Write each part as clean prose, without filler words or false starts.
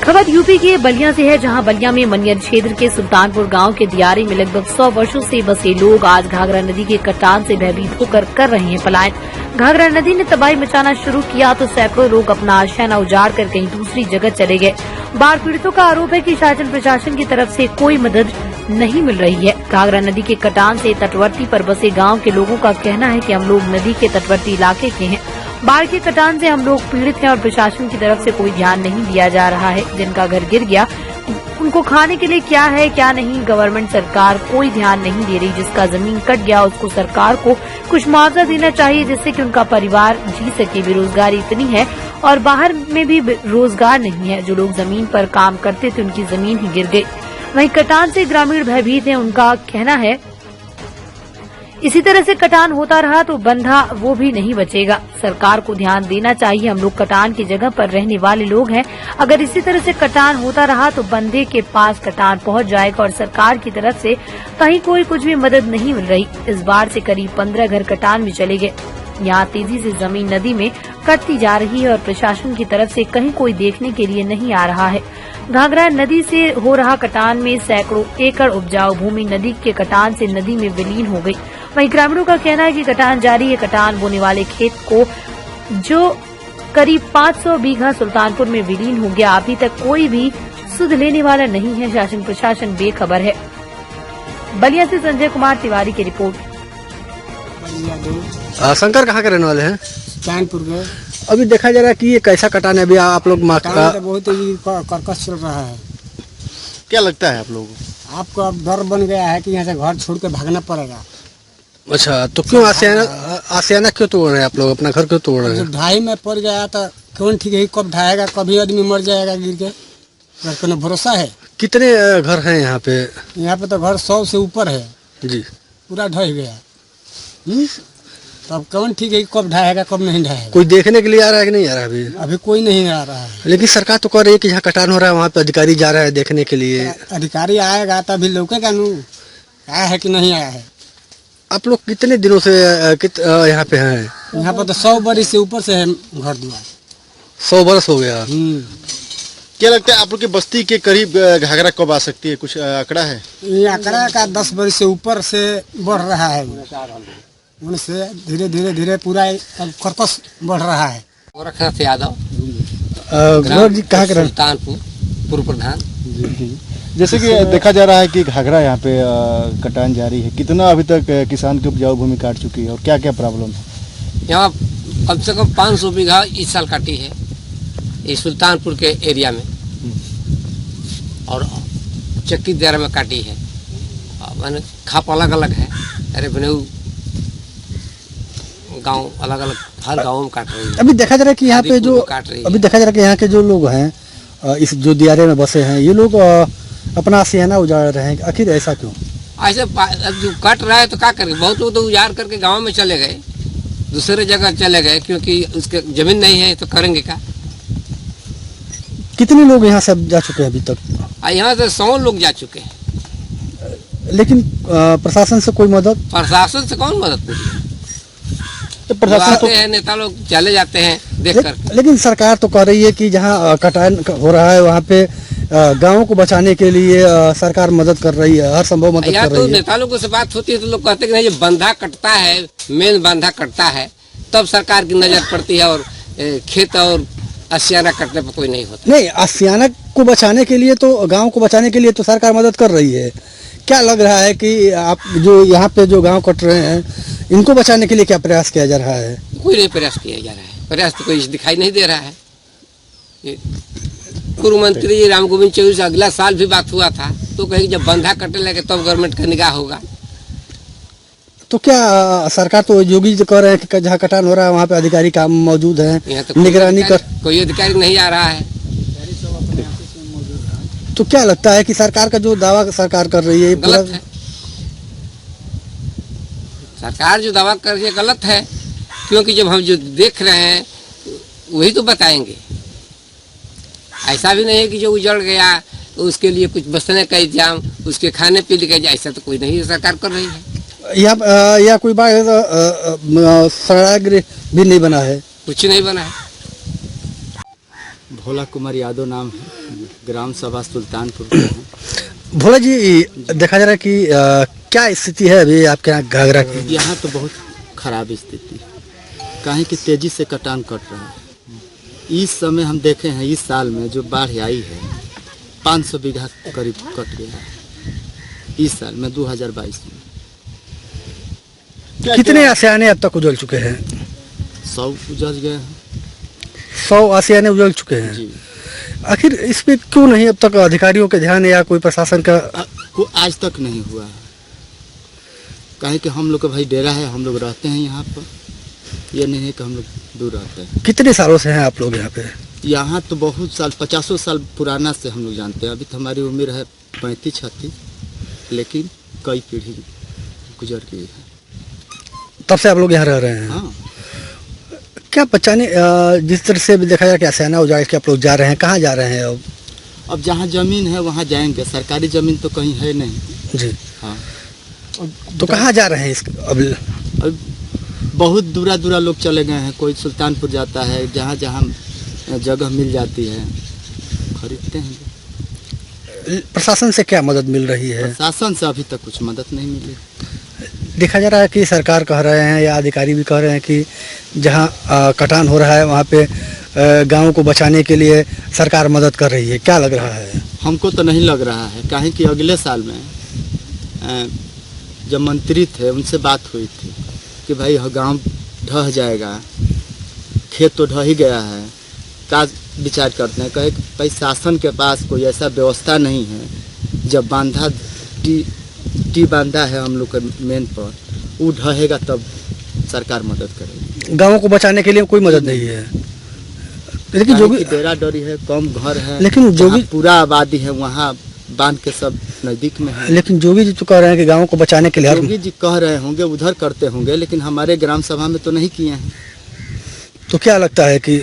खबर यूपी के बलिया से है, जहां बलिया में मनियर क्षेत्र के सुल्तानपुर गांव के दियारे में लगभग 100 वर्षों से बसे लोग आज घाघरा नदी के कटान से भयभीत होकर कर रहे हैं पलायन। घाघरा नदी ने तबाही मचाना शुरू किया तो सैकड़ों लोग अपना आशियाना उजाड़ कर कहीं दूसरी जगह चले गए। बाढ़ पीड़ितों का आरोप है कि शासन प्रशासन की तरफ से कोई मदद नहीं मिल रही है। घाघरा नदी के कटान से तटवर्ती पर बसे गांव के लोगों का कहना है कि हम लोग नदी के तटवर्ती इलाके के हैं। बाढ़ के कटान से हम लोग पीड़ित हैं और प्रशासन की तरफ से कोई ध्यान नहीं दिया जा रहा है। जिनका घर गिर गया उनको खाने के लिए क्या है क्या नहीं, गवर्नमेंट सरकार कोई ध्यान नहीं दे रही। जिसका जमीन कट गया उसको सरकार को कुछ मुआवजा देना चाहिए जिससे कि उनका परिवार जी सके। बेरोजगारी इतनी है और बाहर में भी रोजगार नहीं है। जो लोग जमीन पर काम करते थे उनकी जमीन ही गिर गई। वहीं कटान से ग्रामीण भयभीत हैं। उनका कहना है इसी तरह से कटान होता रहा तो बंधा वो भी नहीं बचेगा। सरकार को ध्यान देना चाहिए। हम लोग कटान की जगह पर रहने वाले लोग हैं। अगर इसी तरह से कटान होता रहा तो बंधे के पास कटान पहुंच जाएगा और सरकार की तरफ से कहीं कोई कुछ भी मदद नहीं मिल रही। इस बार से करीब 15 घर कटान में चले गए। यहाँ तेजी से जमीन नदी में कटती जा रही है और प्रशासन की तरफ से कहीं कोई देखने के लिए नहीं आ रहा है। घाघरा नदी से हो रहा कटान में सैकड़ों एकड़ उपजाऊ भूमि नदी के कटान से नदी में विलीन हो गई। वहीं ग्रामीणों का कहना है कि कटान जारी है। कटान बोने वाले खेत को जो करीब 500 बीघा सुल्तानपुर में विलीन हो गया, अभी तक कोई भी सुध लेने वाला नहीं है। शासन प्रशासन बेखबर है। बलिया से संजय कुमार तिवारी की रिपोर्ट। शंकर कहाँ के रहने वाले हैं? सुल्तानपुर के। अभी देखा जा रहा है कि ये कैसा कटान है। अभी आप लोग बहुत ही कर्कश चल रहा है। क्या लगता है आप लोगों को? आपको अब डर बन गया है कि यहाँ से घर छोड़ के भागना पड़ेगा। अच्छा, तो क्यों आसियाना क्यों तोड़ रहे हैं आप लोग? अपना घर क्यों तोड़ रहे हैं? ढाई में पड़ गया तो कौन ठीक है, कब ढाएगा, कभी आदमी मर जाएगा गिर के। कोनो भरोसा है? कितने घर हैं यहाँ पे? यहाँ पे तो घर 100 से ऊपर है जी। पूरा ढह गया। तब कौन ठीक है, कब ढाएगा कब नहीं ढाएगा। कोई देखने के लिए आ रहा है कि नहीं आ रहा है? अभी कोई नहीं आ रहा है। लेकिन सरकार तो कह रही है कि यहाँ कटान हो रहा है, वहाँ पे अधिकारी जा रहा है देखने के लिए। अधिकारी आएगा तभी लौकेगा नू आया है कि नहीं आया है। आप लोग कितने दिनों से यहाँ पे हैं? यहाँ पर तो 100 बरस से ऊपर से है घर द्वार। 100 बरस हो गया। क्या लगता है आप लोग की बस्ती के करीब घाघरा कब आ सकती है? कुछ आंकड़ा है? ये आंकड़ा का 10 बरस से ऊपर से बढ़ रहा है। उनसे धीरे धीरे धीरे पूरा कर्कश बढ़ रहा है। गोरखनाथ यादव, कहाँ के? सुल्तानपुर पूर्व प्रधान। जैसे कि देखा जा रहा है कि घाघरा यहाँ पे कटान जारी है, कितना अभी तक किसान की उपजाऊ भूमि काट चुकी है और क्या क्या प्रॉब्लम है? यहाँ कम से कम 500 बीघा इस साल काटी है ये सुल्तानपुर के एरिया में और चक्की दायरा में काटी है। मैंने खाप अलग अलग है। अरे बने गांव अलग अलग हर गांव में काट रही है। अभी देखा जा रहा है कि यहाँ पे जो अभी देखा जा रहा है कि यहाँ के जो लोग हैं इस जो दियारे में बसे हैं, ये लोग अपना आशियाना उजाड़ रहे हैं। आखिर ऐसा क्यों? ऐसे जो कट रहा है तो क्या करेंगे? बहुत लोग तो उजाड़ करके गांव में चले गए, दूसरे जगह चले गए क्योंकि उसके जमीन नहीं है तो करेंगे क्या? कितने लोग यहाँ से जा चुके हैं अभी तक? यहाँ से 100 लोग जा चुके हैं। लेकिन प्रशासन से कोई मदद? प्रशासन से कौन मदद मिली? प्रशासन तो है, नेता लोग चले जाते हैं देख कर। लेकिन सरकार तो कह रही है कि जहाँ कटान हो रहा है वहाँ पे गांवों को बचाने के लिए सरकार मदद कर रही है, हर संभव मदद कर रही है। नेता लोगों से बात होती है तो लोग कहते हैं कि नहीं, ये बंधा कटता है, मेन बंधा कटता है तब सरकार की नजर पड़ती है और खेत और आशियाना कटने पर कोई नहीं होता। नहीं, आशियाना को बचाने के लिए तो गाँव को बचाने के लिए तो सरकार मदद कर रही है। क्या लग रहा है कि आप जो यहाँ पे जो गांव कट रहे हैं इनको बचाने के लिए क्या प्रयास किया जा रहा है? कोई नहीं प्रयास किया जा रहा है। प्रयास तो कोई दिखाई नहीं दे रहा है। पूर्व मंत्री राम गोविंद चौधरी से अगला साल भी बात हुआ था तो कहीं जब बंधा कटने लगे तब गवर्नमेंट का निगाह होगा। तो क्या सरकार तो योगी जी कह रहे हैं कि जहाँ कटान हो रहा है वहाँ पे अधिकारी काम मौजूद है, निगरानी कर कोई अधिकारी नहीं आ रहा है। तो क्या लगता है कि सरकार का जो दावा सरकार कर रही है गलत है? सरकार जो दावा कर रही है गलत है क्योंकि जब हम जो देख रहे हैं वही तो बताएंगे। ऐसा भी नहीं है कि जो उजड़ गया तो उसके लिए कुछ बसने का इंतजाम, उसके खाने पीने का ऐसा तो कोई नहीं सरकार कर रही है। या कोई बात शरणागृह भी नहीं बना है? कुछ नहीं बना है। भोला कुमार यादव नाम है, ग्राम सभा सुल्तानपुर के हैं। भोला जी, देखा जा रहा है कि क्या स्थिति है अभी आपके यहाँ घाघरा की? यहाँ तो बहुत खराब स्थिति है, काहे कि तेजी से कटान कट रहा है। इस समय हम देखे हैं, इस साल में जो बाढ़ आई है 500 बीघा करीब कट गया है इस साल में 2022 में। कितने आशियाने अब तक उजल चुके हैं? 100 उजड़ गए हैं 100 आशियाने उजल चुके हैं। जी। आखिर इस पे क्यों नहीं अब तक अधिकारियों के ध्यान या कोई प्रशासन का? आज तक नहीं हुआ है, काहे कि हम लोग का भाई डेरा है, हम लोग रहते हैं यहाँ पर, ये नहीं है कि हम लोग दूर रहते हैं। कितने सालों से हैं आप लोग यहाँ पे? यहाँ तो बहुत साल, 50 साल पुराना से हम लोग जानते हैं। अभी तो हमारी उम्र है 35-36, लेकिन कई पीढ़ी गुजर गई है। तब से आप लोग यहाँ रह रहे हैं? हाँ। क्या बचाने जिस तरह से भी देखा जाए कि आशियाना उजाड़ के आप लोग जा रहे हैं, कहाँ जा रहे हैं अब? अब जहाँ जमीन है वहाँ जाएंगे, सरकारी जमीन तो कहीं है नहीं। जी। हाँ। तो कहाँ जा रहे हैं अब? अब बहुत दूरा दूरा लोग चले गए हैं, कोई सुल्तानपुर जाता है, जहाँ जहाँ जगह मिल जाती है खरीदते हैं। प्रशासन से क्या मदद मिल रही है? प्रशासन से अभी तक कुछ मदद नहीं मिली। देखा जा रहा है कि सरकार कह रहे हैं या अधिकारी भी कह रहे हैं कि जहाँ कटान हो रहा है वहाँ पे गाँव को बचाने के लिए सरकार मदद कर रही है। क्या लग रहा है? हमको तो नहीं लग रहा है, काहे कि अगले साल में जब मंत्री थे उनसे बात हुई थी कि भाई गांव ढह जाएगा, खेत तो ढह ही गया है, क्या विचार करते हैं? कहे कि भाई शासन के पास कोई ऐसा व्यवस्था नहीं है, जब बांधा टी बांधा है हम लोग का मेन पर, वो ढहेगा तब सरकार मदद करेगी। गाँव को बचाने के लिए कोई मदद नहीं है। लेकिन जो भी डेरा डरी है, कम घर है, लेकिन जो भी पूरा आबादी है वहाँ बांध के सब नजदीक में है। लेकिन जोगी जी तो कह रहे हैं कि गाँव को बचाने के लिए जोगी जी कह रहे होंगे, उधर करते होंगे, लेकिन हमारे ग्राम सभा में तो नहीं किए हैं। तो क्या लगता है कि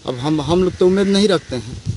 अब हम लोग तो उम्मीद नहीं रखते हैं।